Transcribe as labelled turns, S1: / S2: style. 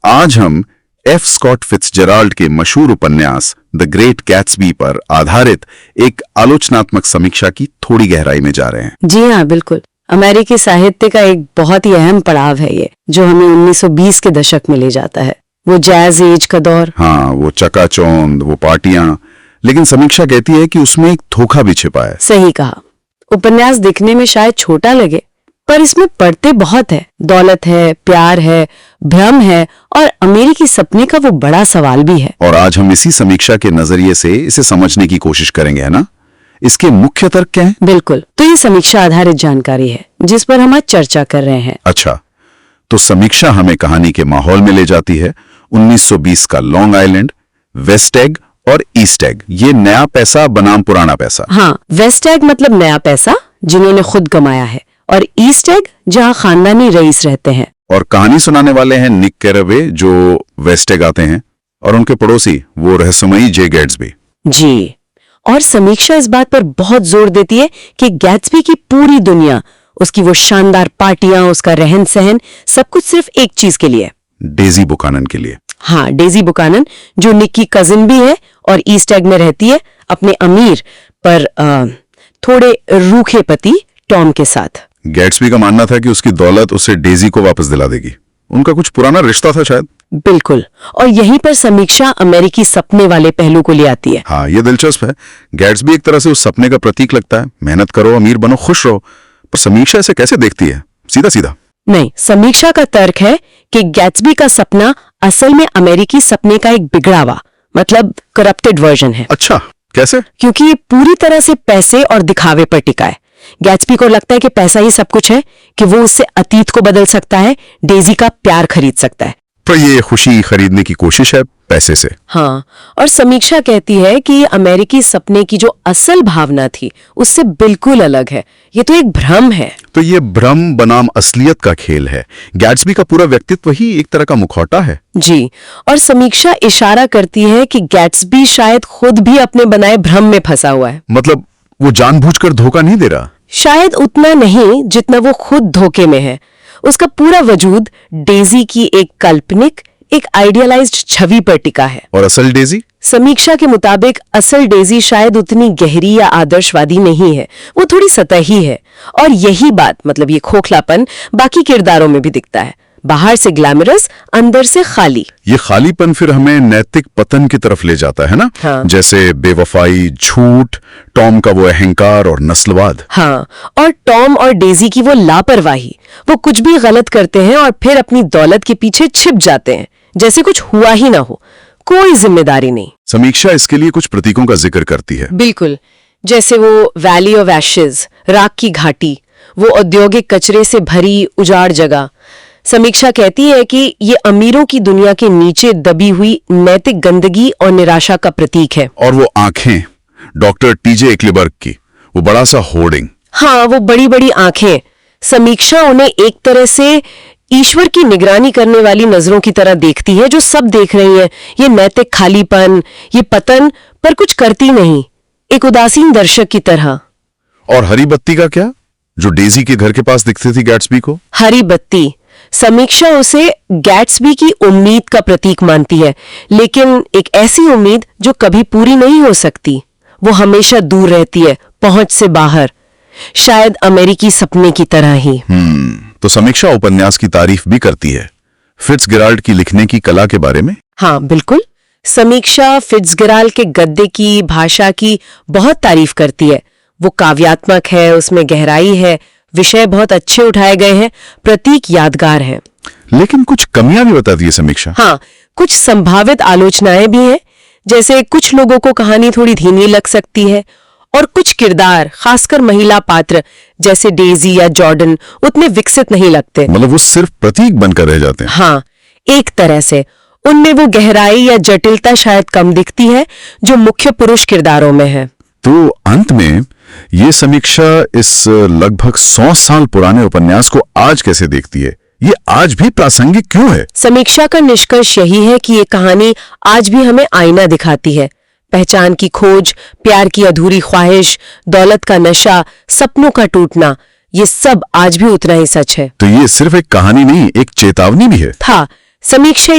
S1: आज हम F Scott फिट्जजेराल्ड के मशहूर उपन्यास द ग्रेट गैट्सबी पर आधारित एक आलोचनात्मक समीक्षा की थोड़ी गहराई में जा रहे हैं।
S2: जी हाँ, बिल्कुल। अमेरिकी साहित्य का एक बहुत ही अहम पड़ाव है ये, जो हमें 1920 के दशक में ले जाता है। वो जैज एज का दौर।
S1: हाँ, वो चकाचौंध, वो पार्टियां। लेकिन समीक्षा कहती है कि उसमें एक धोखा भी छिपा है।
S2: सही कहा। उपन्यास दिखने में शायद छोटा लगे, पर इसमें पढ़ते बहुत है। दौलत है, प्यार है, भ्रम है और अमेरिकी सपने का वो बड़ा सवाल भी है।
S1: और आज हम इसी समीक्षा के नजरिए से इसे समझने की कोशिश करेंगे, है ना? इसके मुख्य तर्क क्या हैं?
S2: बिल्कुल। तो ये समीक्षा आधारित जानकारी है जिस पर हम आज चर्चा कर रहे हैं।
S1: अच्छा, तो समीक्षा हमें कहानी के माहौल में ले जाती है। 1920 का लॉन्ग आइलैंड, वेस्ट एग और ईस्ट एग, ये नया पैसा बनाम पुराना पैसा।
S2: हाँ, वेस्ट एग मतलब नया पैसा जिन्होंने खुद कमाया है, और ईस्ट एग जहाँ खानदानी रईस रहते हैं।
S1: और कहानी सुनाने वाले हैं निक कैरावे, जो वेस्ट एग आते हैं, और उनके पड़ोसी वो रहस्यमयी जे गैट्सबी।
S2: जी, और समीक्षा इस बात पर बहुत जोर देती है कि गैट्सबी की पूरी दुनिया, उसकी वो शानदार पार्टियां, उसका रहन सहन, सब कुछ सिर्फ एक चीज के लिए,
S1: डेजी बुकानन के लिए।
S2: हाँ, डेजी बुकानन, जो निक की कजिन भी है और ईस्ट एग में रहती है अपने अमीर पर थोड़े रूखे पति टॉम के साथ।
S1: गैट्सबी का मानना था कि उसकी दौलत उसे डेजी को वापस दिला देगी। उनका कुछ पुराना रिश्ता था शायद।
S2: बिल्कुल। और यहीं पर समीक्षा अमेरिकी सपने वाले पहलू को ले आती है।
S1: हाँ, ये दिलचस्प है। गैट्सबी एक तरह से उस सपने का प्रतीक लगता है, मेहनत करो, अमीर बनो, खुश रहो। पर समीक्षा इसे कैसे देखती है? सीधा सीधा
S2: नहीं, समीक्षा का तर्क है कि गैट्सबी का सपना असल में अमेरिकी सपने का एक बिगड़ावा, मतलब करप्टेड वर्जन है।
S1: अच्छा, कैसे?
S2: क्योंकि ये पूरी तरह से पैसे और दिखावे पर टिका है। गैट्सबी को लगता है कि पैसा ही सब कुछ है, कि वो उससे अतीत को बदल सकता है, डेजी का प्यार खरीद सकता है।
S1: पर ये खुशी खरीदने की कोशिश है पैसे से।
S2: हाँ, और समीक्षा कहती है कि अमेरिकी सपने की जो असल भावना थी उससे बिल्कुल अलग है। ये तो एक भ्रम है।
S1: तो ये भ्रम बनाम असलियत का खेल है। गैट्सबी का पूरा व्यक्तित्व ही एक तरह का मुखौटा है।
S2: जी, और समीक्षा इशारा करती है कि गैट्सबी शायद खुद भी अपने बनाए भ्रम में फंसा हुआ है।
S1: मतलब वो जानबूझकर धोखा नहीं दे रहा।
S2: शायद उतना नहीं जितना वो खुद धोखे में है। उसका पूरा वजूद डेजी की एक काल्पनिक, एक आइडियलाइज्ड छवि पर टिका है।
S1: और असल डेजी?
S2: समीक्षा के मुताबिक असल डेजी शायद उतनी गहरी या आदर्शवादी नहीं है, वो थोड़ी सतही है। और यही बात, मतलब ये खोखलापन, बाकी किरदारों में भी दिखता है। बाहर से ग्लैमरस, अंदर से खाली।
S1: ये खालीपन फिर हमें नैतिक पतन की तरफ ले जाता है ना?
S2: हाँ।
S1: जैसे बेवफाई, झूठ, टॉम का वो अहंकार और नस्लवाद।
S2: हाँ, और टॉम और डेजी की वो लापरवाही। वो कुछ भी गलत करते हैं और फिर अपनी दौलत के पीछे छिप जाते हैं, जैसे कुछ हुआ ही ना हो, कोई जिम्मेदारी नहीं।
S1: समीक्षा इसके लिए कुछ प्रतीकों का जिक्र करती है।
S2: बिल्कुल, जैसे वो वैली ऑफ एशेज, राख की घाटी, वो औद्योगिक कचरे से भरी उजाड़ जगह। समीक्षा कहती है कि ये अमीरों की दुनिया के नीचे दबी हुई नैतिक गंदगी और निराशा का प्रतीक है।
S1: और वो आंखें डॉक्टर टीजे एक्लिबर्ग की, वो बड़ा सा होर्डिंग।
S2: हाँ, वो बड़ी बड़ी आंखें। समीक्षा उन्हें एक तरह से ईश्वर की निगरानी करने वाली नजरों की तरह देखती है, जो सब देख रही हैं। ये नैतिक खालीपन, ये पतन, पर कुछ करती नहीं, एक उदासीन दर्शक की तरह।
S1: और हरी बत्ती का क्या, जो डेजी के घर के पास दिखती थी गैट्सबी को?
S2: हरी बत्ती, समीक्षा उसे गैट्सबी की उम्मीद का प्रतीक मानती है, लेकिन एक ऐसी उम्मीद जो कभी पूरी नहीं हो सकती। वो हमेशा दूर रहती है, पहुंच से बाहर, शायद अमेरिकी सपने की तरह ही।
S1: तो समीक्षा उपन्यास की तारीफ भी करती है फिट्जजेराल्ड की लिखने की कला के बारे में।
S2: हाँ, बिल्कुल। समीक्षा फिट्जजेराल्ड के गद्य की, भाषा की बहुत तारीफ करती है। वो काव्यात्मक है, उसमें गहराई है, विषय बहुत अच्छे उठाए गए हैं, प्रतीक यादगार हैं।
S1: लेकिन कुछ कमियां भी बताती है समीक्षा।
S2: हाँ, कुछ संभावित आलोचनाएं भी हैं, जैसे कुछ लोगों को कहानी थोड़ी धीमी लग सकती है, और कुछ किरदार, खासकर महिला पात्र जैसे डेजी या जॉर्डन, उतने विकसित नहीं लगते।
S1: मतलब वो सिर्फ प्रतीक बनकर रह जाते हैं।
S2: हाँ, एक तरह से उनमें वो गहराई या जटिलता शायद कम दिखती है जो मुख्य पुरुष किरदारों में है।
S1: तो अंत में ये समीक्षा इस लगभग 100 साल पुराने उपन्यास को आज कैसे देखती है? ये आज भी प्रासंगिक क्यों है?
S2: समीक्षा का निष्कर्ष यही है कि ये कहानी आज भी हमें आईना दिखाती है। पहचान की खोज, प्यार की अधूरी ख्वाहिश, दौलत का नशा, सपनों का टूटना, ये सब आज भी उतना ही सच है।
S1: तो ये सिर्फ एक कहानी नहीं, एक चेतावनी भी है।
S2: था। समीक्षा